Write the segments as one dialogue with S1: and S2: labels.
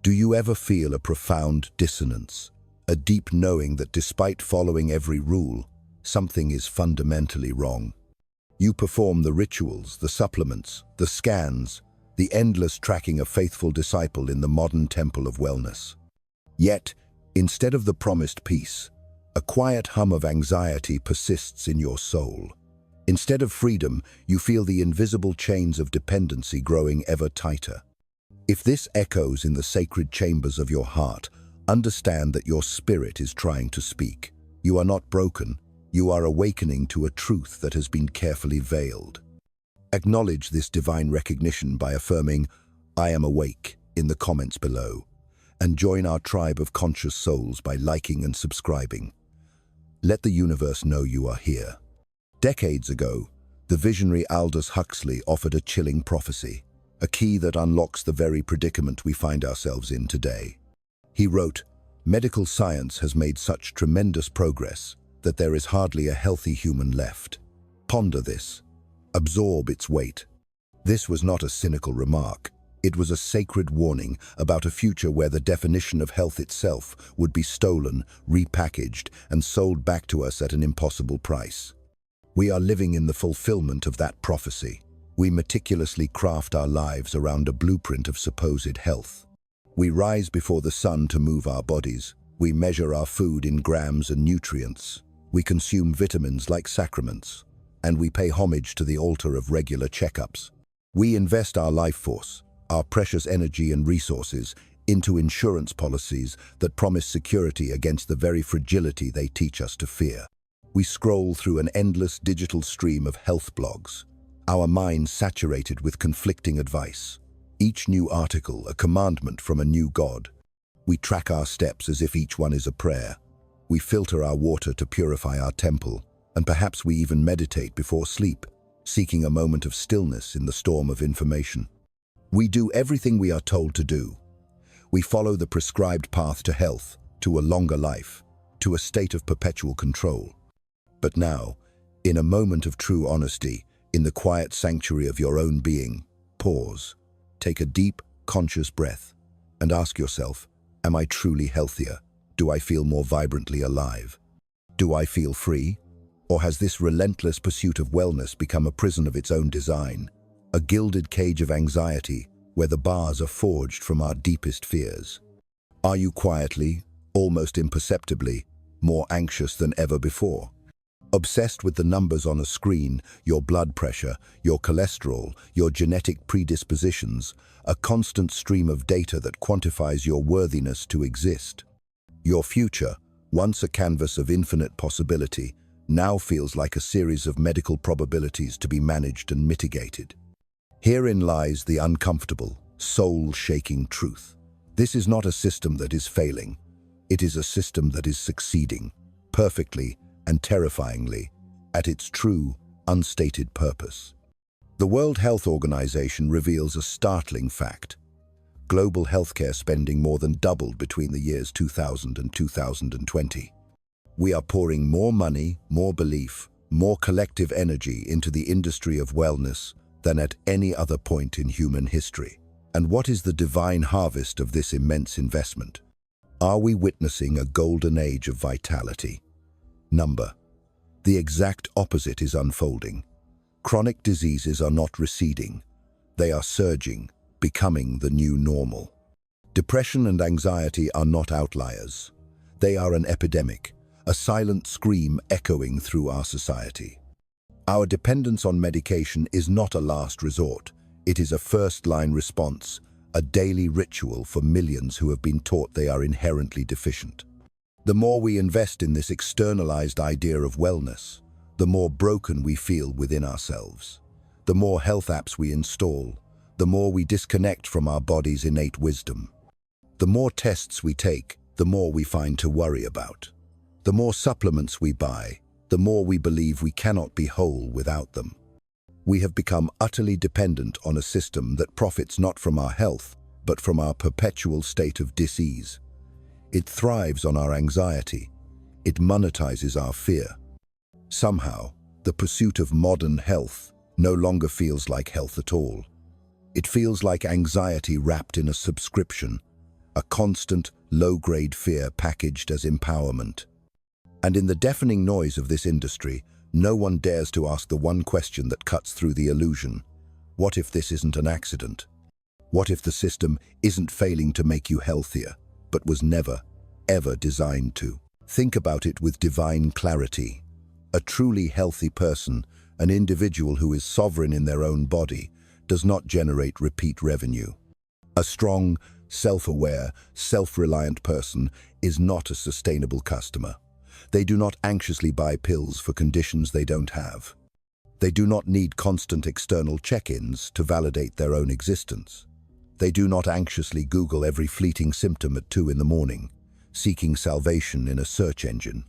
S1: Do you ever feel a profound dissonance, a deep knowing that despite following every rule, something is fundamentally wrong? You perform the rituals, the supplements, the scans, the endless tracking of faithful disciple in the modern temple of wellness. Yet, instead of the promised peace, a quiet hum of anxiety persists in your soul. Instead of freedom, you feel the invisible chains of dependency growing ever tighter. If this echoes in the sacred chambers of your heart, understand that your spirit is trying to speak. You are not broken. You are awakening to a truth that has been carefully veiled. Acknowledge this divine recognition by affirming, "I am awake," in the comments below, and join our tribe of conscious souls by liking and subscribing. Let the universe know you are here. Decades ago, the visionary Aldous Huxley offered a chilling prophecy, a key that unlocks the very predicament we find ourselves in today. He wrote, "Medical science has made such tremendous progress that there is hardly a healthy human left. Ponder this. Absorb its weight." This was not a cynical remark. It was a sacred warning about a future where the definition of health itself would be stolen, repackaged, and sold back to us at an impossible price. We are living in the fulfillment of that prophecy. We meticulously craft our lives around a blueprint of supposed health. We rise before the sun to move our bodies. We measure our food in grams and nutrients. We consume vitamins like sacraments. And we pay homage to the altar of regular checkups. We invest our life force, our precious energy and resources, into insurance policies that promise security against the very fragility they teach us to fear. We scroll through an endless digital stream of health blogs, our minds saturated with conflicting advice. Each new article a commandment from a new god. We track our steps as if each one is a prayer. We filter our water to purify our temple, and perhaps we even meditate before sleep, seeking a moment of stillness in the storm of information. We do everything we are told to do. We follow the prescribed path to health, to a longer life, to a state of perpetual control. But now, in a moment of true honesty, in the quiet sanctuary of your own being, pause, take a deep, conscious breath, and ask yourself, am I truly healthier? Do I feel more vibrantly alive? Do I feel free? Or has this relentless pursuit of wellness become a prison of its own design, a gilded cage of anxiety where the bars are forged from our deepest fears? Are you quietly, almost imperceptibly, more anxious than ever before? Obsessed with the numbers on a screen, your blood pressure, your cholesterol, your genetic predispositions, a constant stream of data that quantifies your worthiness to exist. Your future, once a canvas of infinite possibility, now feels like a series of medical probabilities to be managed and mitigated. Herein lies the uncomfortable, soul-shaking truth. This is not a system that is failing. It is a system that is succeeding, perfectly and terrifyingly, at its true, unstated purpose. The World Health Organization reveals a startling fact. Global healthcare spending more than doubled between the years 2000 and 2020. We are pouring more money, more belief, more collective energy into the industry of wellness than at any other point in human history. And what is the divine harvest of this immense investment? Are we witnessing a golden age of vitality? The exact opposite is unfolding. Chronic diseases are not receding. They are surging, becoming the new normal. Depression and anxiety are not outliers. They are an epidemic, a silent scream echoing through our society. Our dependence on medication is not a last resort. It is a first-line response, a daily ritual for millions who have been taught they are inherently deficient. The more we invest in this externalized idea of wellness, the more broken we feel within ourselves. The more health apps we install, the more we disconnect from our body's innate wisdom. The more tests we take, the more we find to worry about. The more supplements we buy, the more we believe we cannot be whole without them. We have become utterly dependent on a system that profits not from our health, but from our perpetual state of dis-ease. It thrives on our anxiety. It monetizes our fear. Somehow, the pursuit of modern health no longer feels like health at all. It feels like anxiety wrapped in a subscription, a constant, low-grade fear packaged as empowerment. And in the deafening noise of this industry, no one dares to ask the one question that cuts through the illusion. What if this isn't an accident? What if the system isn't failing to make you healthier, but was never, ever designed to? Think about it with divine clarity. A truly healthy person, an individual who is sovereign in their own body, does not generate repeat revenue. A strong, self-aware, self-reliant person is not a sustainable customer. They do not anxiously buy pills for conditions they don't have. They do not need constant external check-ins to validate their own existence. They do not anxiously Google every fleeting symptom at 2 in the morning, seeking salvation in a search engine.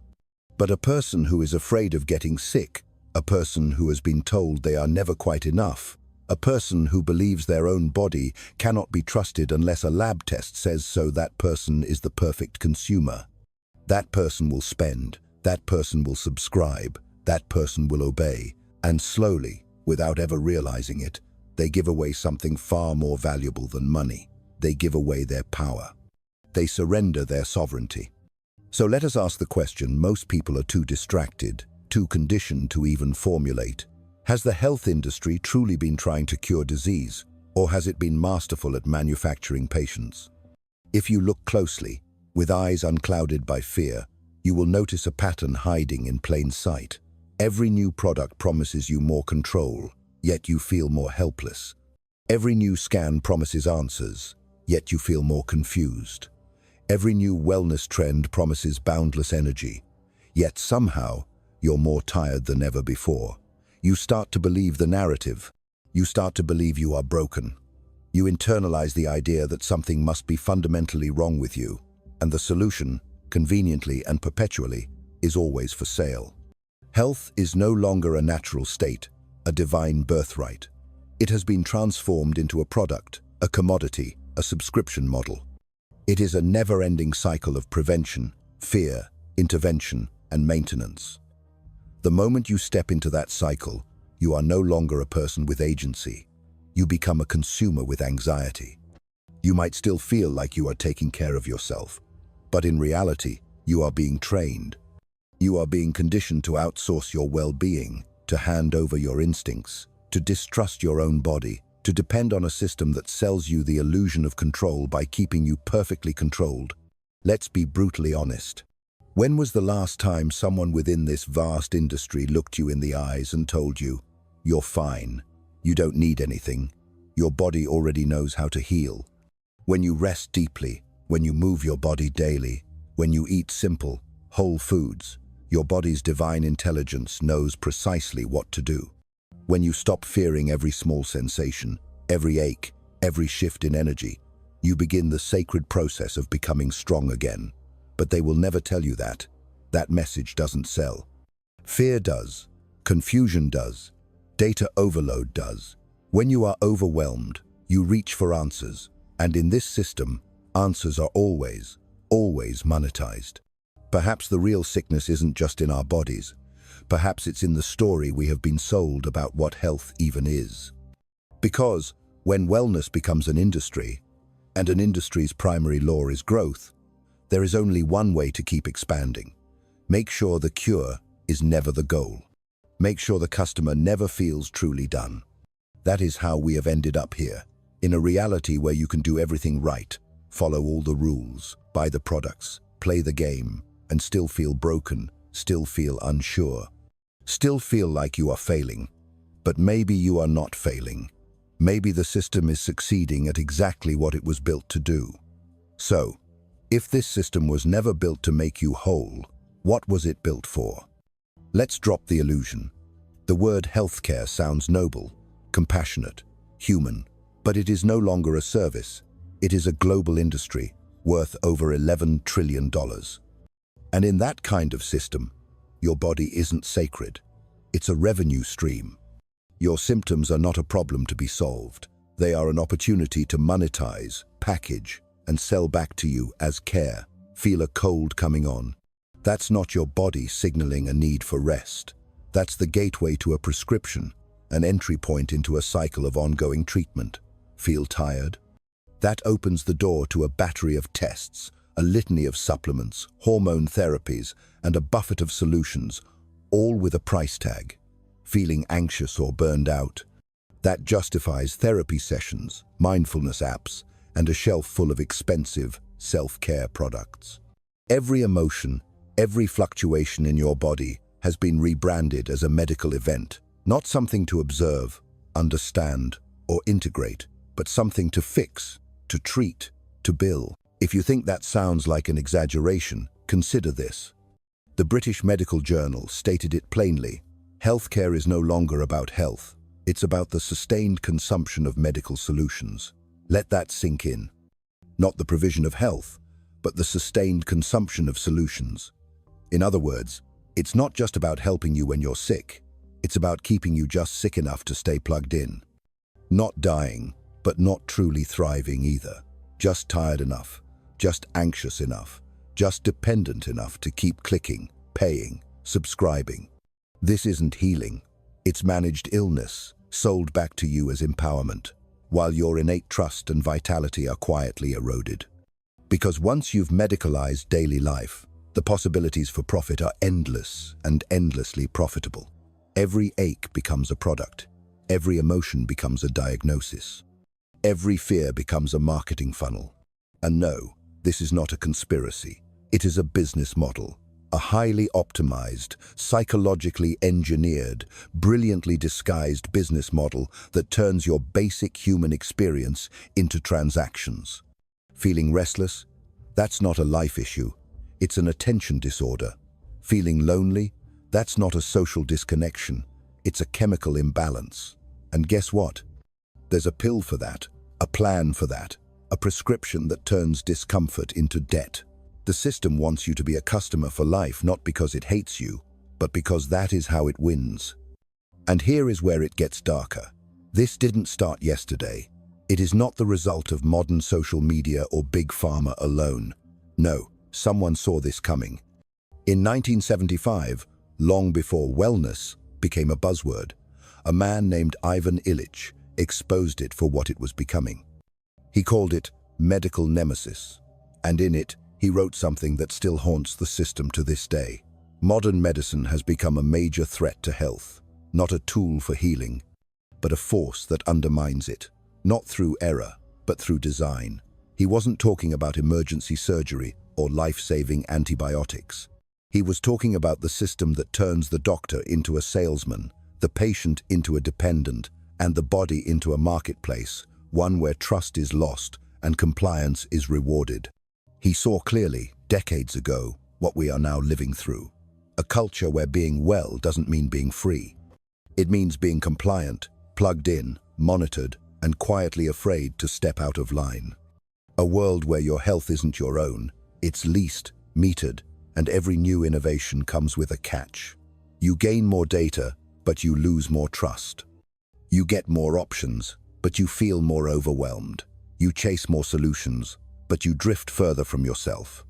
S1: But a person who is afraid of getting sick, a person who has been told they are never quite enough, a person who believes their own body cannot be trusted unless a lab test says so, that person is the perfect consumer. That person will spend, that person will subscribe, that person will obey, and slowly, without ever realizing it, they give away something far more valuable than money. They give away their power. They surrender their sovereignty. So let us ask the question most people are too distracted, too conditioned to even formulate. Has the health industry truly been trying to cure disease, or has it been masterful at manufacturing patients? If you look closely, with eyes unclouded by fear, you will notice a pattern hiding in plain sight. Every new product promises you more control, yet you feel more helpless. Every new scan promises answers, yet you feel more confused. Every new wellness trend promises boundless energy, yet somehow you're more tired than ever before. You start to believe the narrative. You start to believe you are broken. You internalize the idea that something must be fundamentally wrong with you, and the solution, conveniently and perpetually, is always for sale. Health is no longer a natural state, a divine birthright. It has been transformed into a product, a commodity, a subscription model. It is a never-ending cycle of prevention, fear, intervention, and maintenance. The moment you step into that cycle, you are no longer a person with agency. You become a consumer with anxiety. You might still feel like you are taking care of yourself, but in reality, you are being trained. You are being conditioned to outsource your well-being, to hand over your instincts, to distrust your own body, to depend on a system that sells you the illusion of control by keeping you perfectly controlled. Let's be brutally honest. When was the last time someone within this vast industry looked you in the eyes and told you, "You're fine, you don't need anything, your body already knows how to heal"? When you rest deeply, when you move your body daily, when you eat simple, whole foods, your body's divine intelligence knows precisely what to do. When you stop fearing every small sensation, every ache, every shift in energy, you begin the sacred process of becoming strong again. But they will never tell you that. That message doesn't sell. Fear does. Confusion does. Data overload does. When you are overwhelmed, you reach for answers. And in this system, answers are always, always monetized. Perhaps the real sickness isn't just in our bodies. Perhaps it's in the story we have been sold about what health even is. Because when wellness becomes an industry, and an industry's primary law is growth, there is only one way to keep expanding. Make sure the cure is never the goal. Make sure the customer never feels truly done. That is how we have ended up here, in a reality where you can do everything right, follow all the rules, buy the products, play the game, and still feel broken, still feel unsure, still feel like you are failing. But maybe you are not failing. Maybe the system is succeeding at exactly what it was built to do. So, if this system was never built to make you whole, what was it built for? Let's drop the illusion. The word healthcare sounds noble, compassionate, human, but it is no longer a service. It is a global industry worth over $11 trillion. And in that kind of system, your body isn't sacred. It's a revenue stream. Your symptoms are not a problem to be solved. They are an opportunity to monetize, package, and sell back to you as care. Feel a cold coming on. That's not your body signaling a need for rest. That's the gateway to a prescription, an entry point into a cycle of ongoing treatment. Feel tired? That opens the door to a battery of tests, a litany of supplements, hormone therapies, and a buffet of solutions, all with a price tag. Feeling anxious or burned out? That justifies therapy sessions, mindfulness apps, and a shelf full of expensive self-care products. Every emotion, every fluctuation in your body has been rebranded as a medical event, not something to observe, understand, or integrate, but something to fix, to treat, to bill. If you think that sounds like an exaggeration, consider this. The British Medical Journal stated it plainly: healthcare is no longer about health. It's about the sustained consumption of medical solutions. Let that sink in. Not the provision of health, but the sustained consumption of solutions. In other words, it's not just about helping you when you're sick. It's about keeping you just sick enough to stay plugged in. Not dying, but not truly thriving either. Just tired enough, just anxious enough, just dependent enough to keep clicking, paying, subscribing. This isn't healing. It's managed illness, sold back to you as empowerment, while your innate trust and vitality are quietly eroded. Because once you've medicalized daily life, the possibilities for profit are endless and endlessly profitable. Every ache becomes a product. Every emotion becomes a diagnosis. Every fear becomes a marketing funnel. And no, this is not a conspiracy. It is a business model. A highly optimized, psychologically engineered, brilliantly disguised business model that turns your basic human experience into transactions. Feeling restless? That's not a life issue. It's an attention disorder. Feeling lonely? That's not a social disconnection. It's a chemical imbalance. And guess what? There's a pill for that, a plan for that, a prescription that turns discomfort into debt. The system wants you to be a customer for life, not because it hates you, but because that is how it wins. And here is where it gets darker. This didn't start yesterday. It is not the result of modern social media or big pharma alone. No, someone saw this coming. In 1975, long before wellness became a buzzword, a man named Ivan Illich exposed it for what it was becoming. He called it medical nemesis, and in it, he wrote something that still haunts the system to this day. Modern medicine has become a major threat to health, not a tool for healing, but a force that undermines it, not through error, but through design. He wasn't talking about emergency surgery or life-saving antibiotics. He was talking about the system that turns the doctor into a salesman, the patient into a dependent, and the body into a marketplace, one where trust is lost and compliance is rewarded. He saw clearly, decades ago, what we are now living through. A culture where being well doesn't mean being free. It means being compliant, plugged in, monitored, and quietly afraid to step out of line. A world where your health isn't your own, it's leased, metered, and every new innovation comes with a catch. You gain more data, but you lose more trust. You get more options, but you feel more overwhelmed. You chase more solutions, but you drift further from yourself.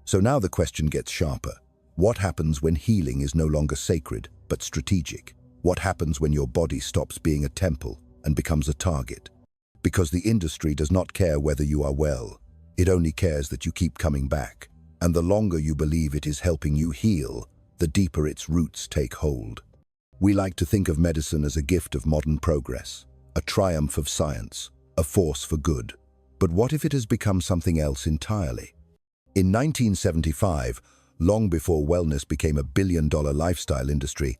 S1: So now the question gets sharper. What happens when healing is no longer sacred, but strategic? What happens when your body stops being a temple and becomes a target? Because the industry does not care whether you are well. It only cares that you keep coming back. And the longer you believe it is helping you heal, the deeper its roots take hold. We like to think of medicine as a gift of modern progress, a triumph of science, a force for good. But what if it has become something else entirely? In 1975, long before wellness became a billion-dollar lifestyle industry,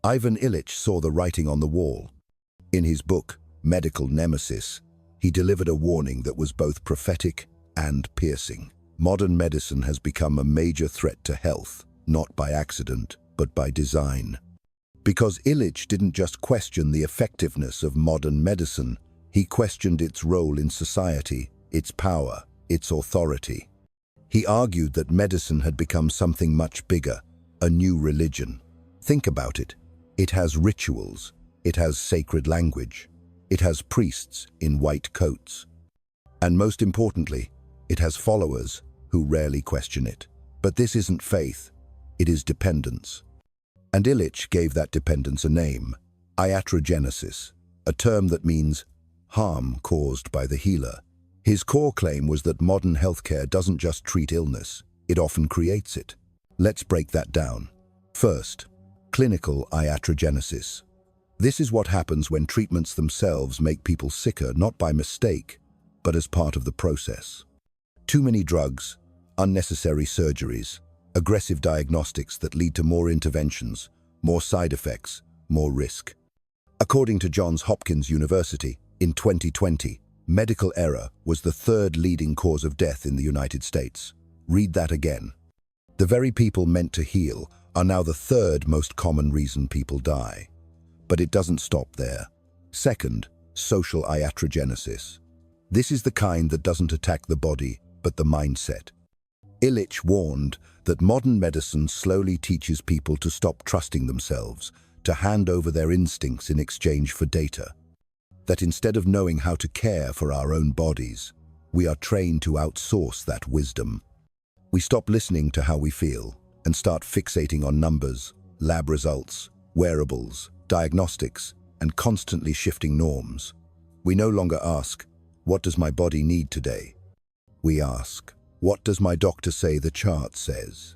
S1: Ivan Illich saw the writing on the wall. In his book, Medical Nemesis, he delivered a warning that was both prophetic and piercing. Modern medicine has become a major threat to health, not by accident, but by design. Because Illich didn't just question the effectiveness of modern medicine, he questioned its role in society, its power, its authority. He argued that medicine had become something much bigger, a new religion. Think about it. It has rituals. It has sacred language. It has priests in white coats. And most importantly, it has followers who rarely question it. But this isn't faith. It is dependence. And Illich gave that dependence a name, Iatrogenesis, a term that means harm caused by the healer. His core claim was that modern healthcare doesn't just treat illness, it often creates it. Let's break that down. First, clinical iatrogenesis. This is what happens when treatments themselves make people sicker, not by mistake, but as part of the process. Too many drugs, unnecessary surgeries, aggressive diagnostics that lead to more interventions, more side effects, more risk. According to Johns Hopkins University, in 2020, medical error was the third leading cause of death in the United States. Read that again. The very people meant to heal are now the third most common reason people die. But it doesn't stop there. Second, social iatrogenesis. This is the kind that doesn't attack the body, but the mindset. Illich warned that modern medicine slowly teaches people to stop trusting themselves, to hand over their instincts in exchange for data. That instead of knowing how to care for our own bodies, we are trained to outsource that wisdom. We stop listening to how we feel and start fixating on numbers, lab results, wearables, diagnostics, and constantly shifting norms. We no longer ask, what does my body need today? We ask, what does my doctor say the chart says?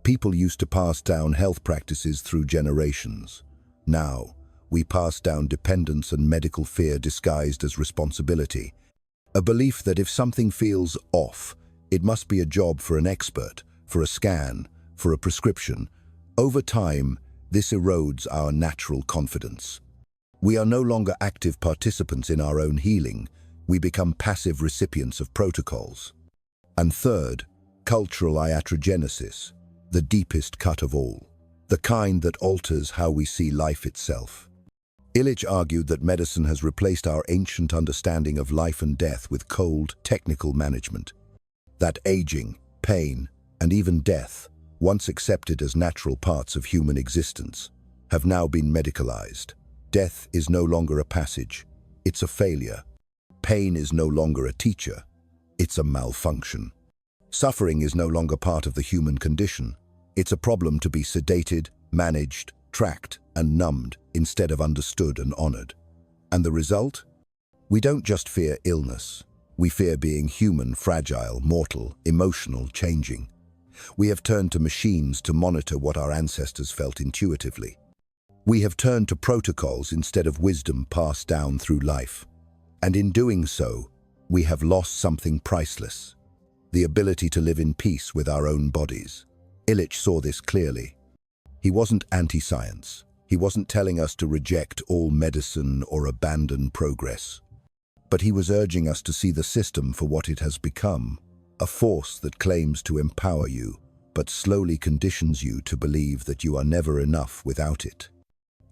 S1: People used to pass down health practices through generations. Now, we pass down dependence and medical fear disguised as responsibility. A belief that if something feels off, it must be a job for an expert, for a scan, for a prescription. Over time, this erodes our natural confidence. We are no longer active participants in our own healing. We become passive recipients of protocols. And third, cultural iatrogenesis, the deepest cut of all, the kind that alters how we see life itself. Illich argued that medicine has replaced our ancient understanding of life and death with cold, technical management. That aging, pain, and even death, once accepted as natural parts of human existence, have now been medicalized. Death is no longer a passage, it's a failure. Pain is no longer a teacher, it's a malfunction. Suffering is no longer part of the human condition. It's a problem to be sedated, managed, tracked, and numbed instead of understood and honored. And the result? We don't just fear illness. We fear being human, fragile, mortal, emotional, changing. We have turned to machines to monitor what our ancestors felt intuitively. We have turned to protocols instead of wisdom passed down through life. And in doing so, we have lost something priceless: the ability to live in peace with our own bodies. Illich saw this clearly. He wasn't anti-science. He wasn't telling us to reject all medicine or abandon progress. But he was urging us to see the system for what it has become, a force that claims to empower you, but slowly conditions you to believe that you are never enough without it.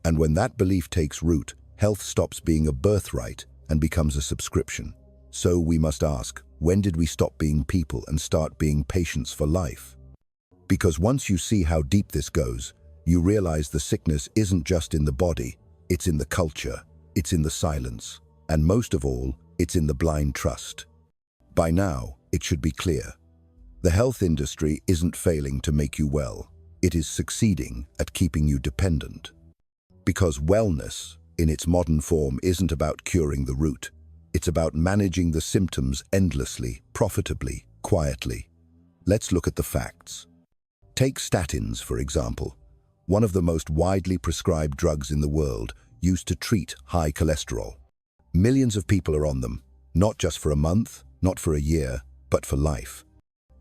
S1: And when that belief takes root, health stops being a birthright and becomes a subscription. So we must ask, when did we stop being people and start being patients for life? Because once you see how deep this goes, you realize the sickness isn't just in the body, it's in the culture, it's in the silence, and most of all, it's in the blind trust. By now, it should be clear. The health industry isn't failing to make you well. It is succeeding at keeping you dependent. Because wellness, in its modern form, isn't about curing the root. It's about managing the symptoms endlessly, profitably, quietly. Let's look at the facts. Take statins, for example, one of the most widely prescribed drugs in the world, used to treat high cholesterol. Millions of people are on them, not just for a month, not for a year, but for life.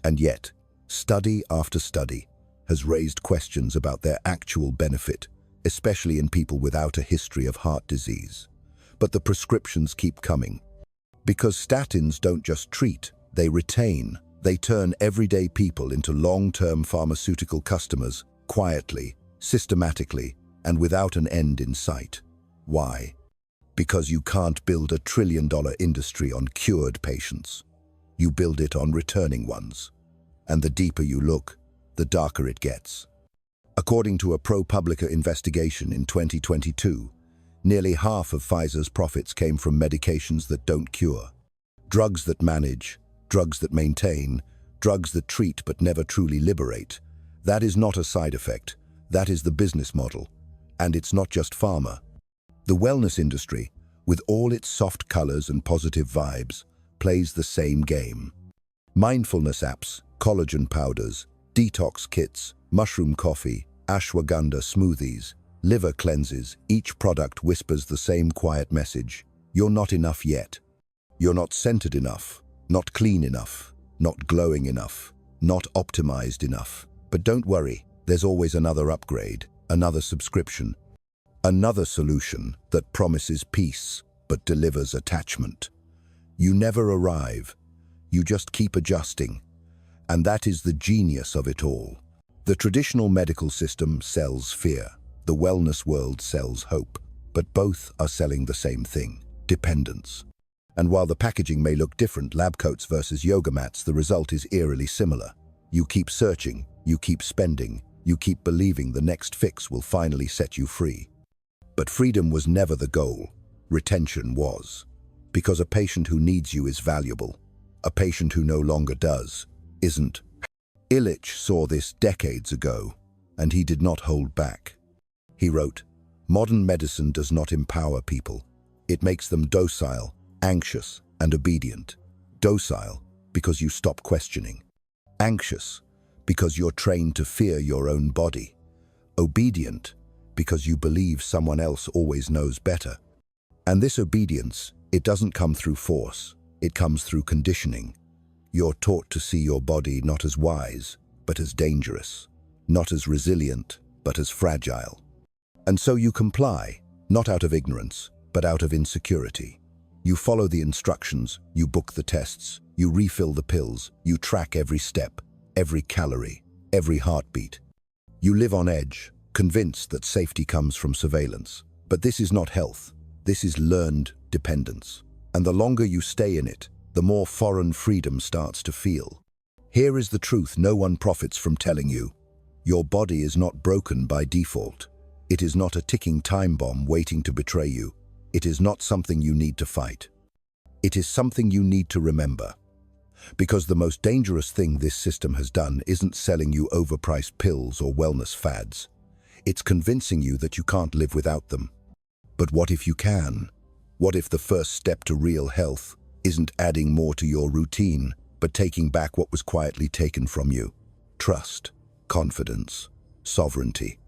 S1: And yet, study after study has raised questions about their actual benefit, especially in people without a history of heart disease. But the prescriptions keep coming. Because statins don't just treat, they retain. They turn everyday people into long-term pharmaceutical customers, quietly, systematically, and without an end in sight. Why? Because you can't build a trillion-dollar industry on cured patients. You build it on returning ones. And the deeper you look, the darker it gets. According to a ProPublica investigation in 2022, nearly half of Pfizer's profits came from medications that don't cure. Drugs that manage, drugs that maintain, drugs that treat but never truly liberate. That is not a side effect. That is the business model. And it's not just pharma. The wellness industry, with all its soft colors and positive vibes, plays the same game. Mindfulness apps, collagen powders, detox kits, mushroom coffee, ashwagandha smoothies, liver cleanses, each product whispers the same quiet message. You're not enough yet. You're not centered enough, not clean enough, not glowing enough, not optimized enough. But don't worry, there's always another upgrade, another subscription, another solution that promises peace but delivers attachment. You never arrive, you just keep adjusting. And that is the genius of it all. The traditional medical system sells fear, the wellness world sells hope, but both are selling the same thing: dependence. And while the packaging may look different, lab coats versus yoga mats, the result is eerily similar. You keep searching, you keep spending, you keep believing the next fix will finally set you free. But freedom was never the goal. Retention was. Because a patient who needs you is valuable. A patient who no longer does isn't. Illich saw this decades ago, and he did not hold back. He wrote, "Modern medicine does not empower people. It makes them docile, anxious, and obedient. Docile, because you stop questioning. Anxious, because you're trained to fear your own body. Obedient, because you believe someone else always knows better. And this obedience, it doesn't come through force, it comes through conditioning. You're taught to see your body not as wise, but as dangerous, not as resilient, but as fragile. And so you comply, not out of ignorance, but out of insecurity. You follow the instructions, you book the tests, you refill the pills, you track every step, every calorie, every heartbeat. You live on edge, convinced that safety comes from surveillance. But this is not health, this is learned dependence. And the longer you stay in it, the more foreign freedom starts to feel. Here is the truth no one profits from telling you. Your body is not broken by default. It is not a ticking time bomb waiting to betray you. It is not something you need to fight. It is something you need to remember. Because the most dangerous thing this system has done isn't selling you overpriced pills or wellness fads. It's convincing you that you can't live without them. But what if you can? What if the first step to real health isn't adding more to your routine, but taking back what was quietly taken from you? Trust, confidence, sovereignty.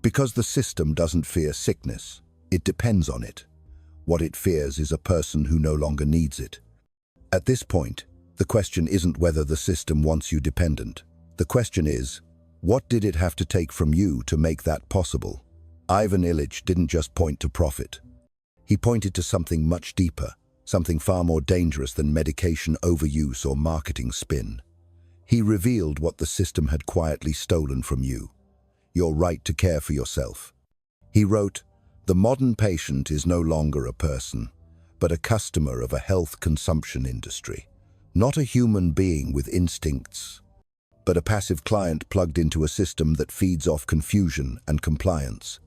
S1: Because the system doesn't fear sickness, it depends on it. What it fears is a person who no longer needs it. At this point, the question isn't whether the system wants you dependent. The question is, what did it have to take from you to make that possible? Ivan Illich didn't just point to profit. He pointed to something much deeper, something far more dangerous than medication overuse or marketing spin. He revealed what the system had quietly stolen from you: your right to care for yourself. He wrote, "The modern patient is no longer a person, but a customer of a health consumption industry. Not a human being with instincts, but a passive client plugged into a system that feeds off confusion and compliance.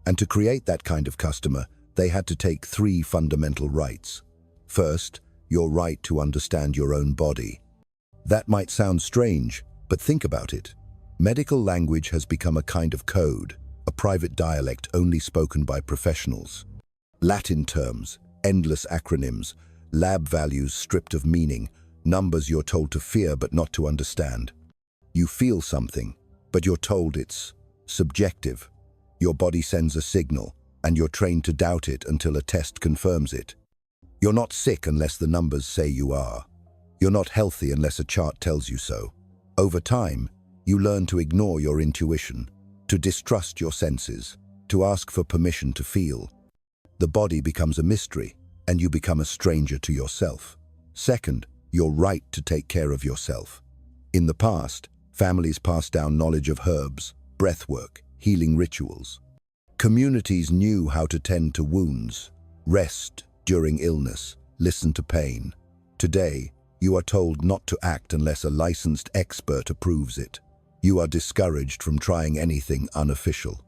S1: And to create that kind of customer, they had to take 3 fundamental rights. First, your right to understand your own body. That might sound strange, but think about it. Medical language has become a kind of code, a private dialect only spoken by professionals. Latin terms, endless acronyms, lab values stripped of meaning, numbers you're told to fear but not to understand. You feel something, but you're told it's subjective. Your body sends a signal, and you're trained to doubt it until a test confirms it. You're not sick unless the numbers say you are. You're not healthy unless a chart tells you so. Over time, you learn to ignore your intuition, to distrust your senses, to ask for permission to feel. The body becomes a mystery, and you become a stranger to yourself. Second, your right to take care of yourself. In the past, families passed down knowledge of herbs, breathwork, healing rituals. Communities knew how to tend to wounds, rest during illness, listen to pain. Today, you are told not to act unless a licensed expert approves it. You are discouraged from trying anything unofficial.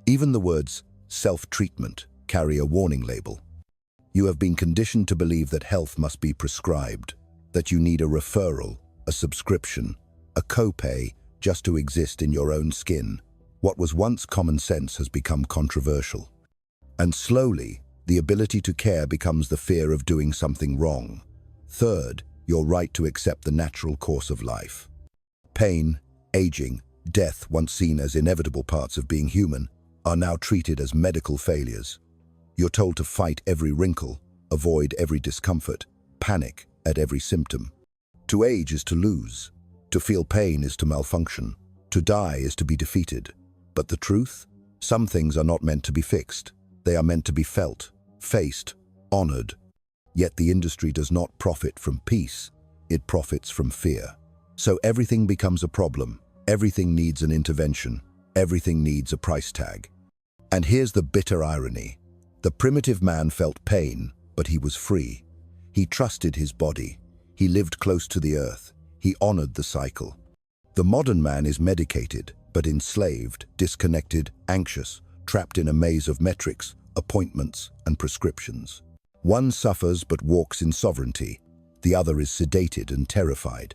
S1: Even the words self-treatment carry a warning label. You have been conditioned to believe that health must be prescribed, that you need a referral, a subscription, a copay just to exist in your own skin. What was once common sense has become controversial. And slowly, the ability to care becomes the fear of doing something wrong, Third, your right to accept the natural course of life. Pain, aging, death, once seen as inevitable parts of being human, are now treated as medical failures. You're told to fight every wrinkle, avoid every discomfort, panic at every symptom. To age is to lose. To feel pain is to malfunction. To die is to be defeated. But the truth? Some things are not meant to be fixed. They are meant to be felt, faced, honored. Yet the industry does not profit from peace. It profits from fear. So everything becomes a problem. Everything needs an intervention. Everything needs a price tag. And here's the bitter irony. The primitive man felt pain, but he was free. He trusted his body. He lived close to the earth. He honored the cycle. The modern man is medicated, but enslaved, disconnected, anxious, trapped in a maze of metrics, appointments, and prescriptions. One suffers but walks in sovereignty. The other is sedated and terrified.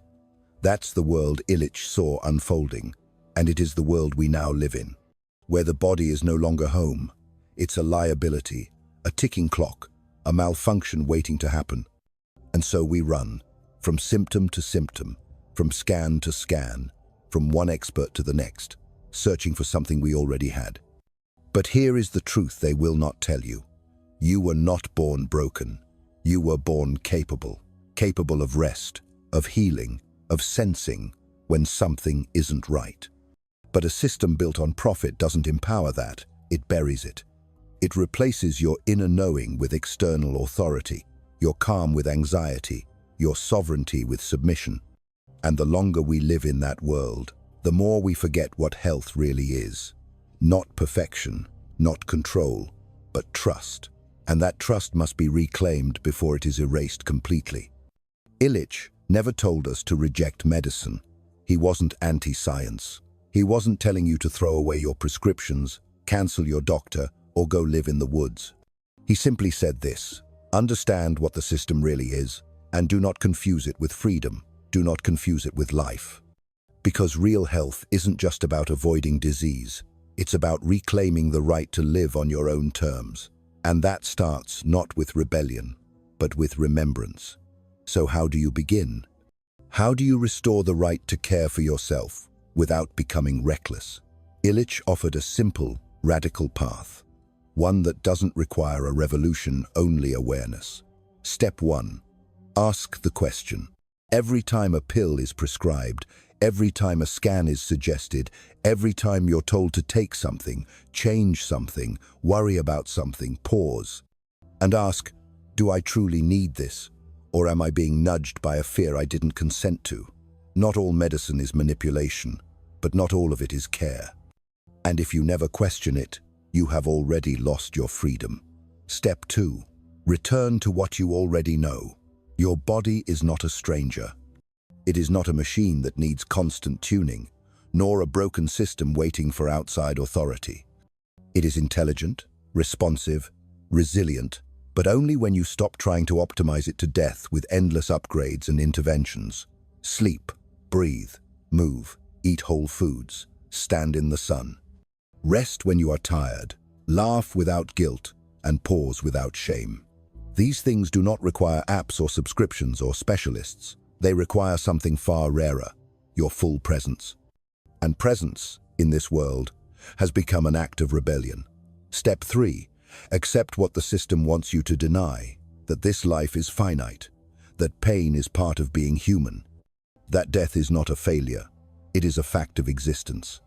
S1: That's the world Illich saw unfolding, and it is the world we now live in, where the body is no longer home. It's a liability, a ticking clock, a malfunction waiting to happen. And so we run, from symptom to symptom, from scan to scan, from one expert to the next, searching for something we already had. But here is the truth they will not tell you. You were not born broken. You were born capable of rest, of healing, of sensing when something isn't right. But a system built on profit doesn't empower that, it buries it. It replaces your inner knowing with external authority, your calm with anxiety, your sovereignty with submission. And the longer we live in that world, the more we forget what health really is. Not perfection, not control, but trust. And that trust must be reclaimed before it is erased completely. Illich never told us to reject medicine. He wasn't anti-science. He wasn't telling you to throw away your prescriptions, cancel your doctor, or go live in the woods. He simply said this: understand what the system really is, and do not confuse it with freedom. Do not confuse it with life. Because real health isn't just about avoiding disease. It's about reclaiming the right to live on your own terms. And that starts not with rebellion, but with remembrance. So how do you begin? How do you restore the right to care for yourself without becoming reckless? Illich offered a simple, radical path. One that doesn't require a revolution, only awareness. Step 1. Ask the question. Every time a pill is prescribed, every time a scan is suggested, every time you're told to take something, change something, worry about something, pause. And ask, do I truly need this? Or am I being nudged by a fear I didn't consent to? Not all medicine is manipulation, but not all of it is care. And if you never question it, you have already lost your freedom. Step 2. Return to what you already know. Your body is not a stranger. It is not a machine that needs constant tuning, nor a broken system waiting for outside authority. It is intelligent, responsive, resilient, but only when you stop trying to optimize it to death with endless upgrades and interventions. Sleep, breathe, move, eat whole foods, stand in the sun. Rest when you are tired, laugh without guilt, and pause without shame. These things do not require apps or subscriptions or specialists. They require something far rarer, your full presence. And presence, in this world, has become an act of rebellion. Step 3. Accept what the system wants you to deny, that this life is finite, that pain is part of being human, that death is not a failure, it is a fact of existence.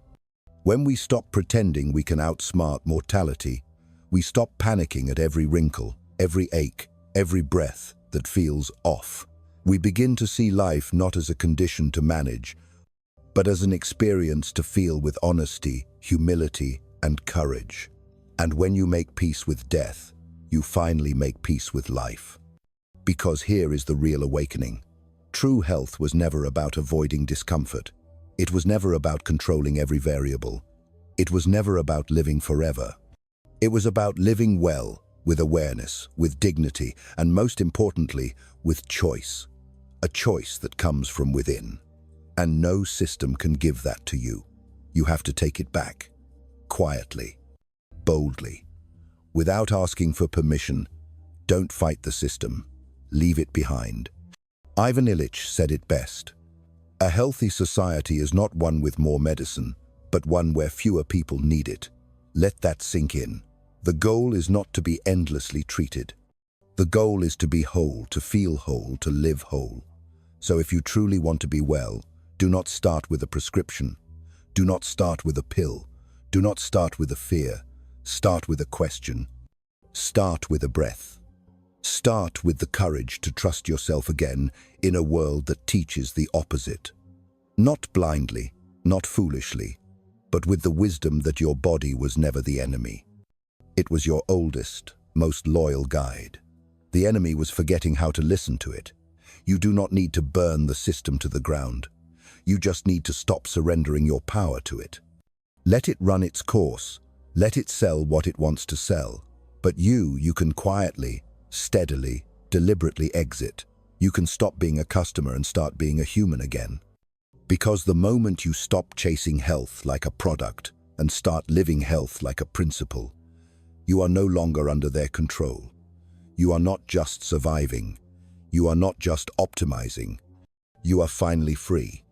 S1: When we stop pretending we can outsmart mortality, we stop panicking at every wrinkle, every ache, every breath that feels off. We begin to see life not as a condition to manage, but as an experience to feel with honesty, humility, and courage. And when you make peace with death, you finally make peace with life. Because here is the real awakening. True health was never about avoiding discomfort. It was never about controlling every variable. It was never about living forever. It was about living well, with awareness, with dignity, and most importantly, with choice. A choice that comes from within. And no system can give that to you. You have to take it back. Quietly. Boldly. Without asking for permission. Don't fight the system. Leave it behind. Ivan Illich said it best. A healthy society is not one with more medicine, but one where fewer people need it. Let that sink in. The goal is not to be endlessly treated. The goal is to be whole, to feel whole, to live whole. So if you truly want to be well, do not start with a prescription. Do not start with a pill. Do not start with a fear. Start with a question. Start with a breath. Start with the courage to trust yourself again in a world that teaches the opposite. Not blindly, not foolishly, but with the wisdom that your body was never the enemy. It was your oldest, most loyal guide. The enemy was forgetting how to listen to it. You do not need to burn the system to the ground. You just need to stop surrendering your power to it. Let it run its course. Let it sell what it wants to sell. But you can quietly, steadily, deliberately exit. You can stop being a customer and start being a human again. Because the moment you stop chasing health like a product and start living health like a principle, you are no longer under their control. You are not just surviving. You are not just optimizing. You are finally free.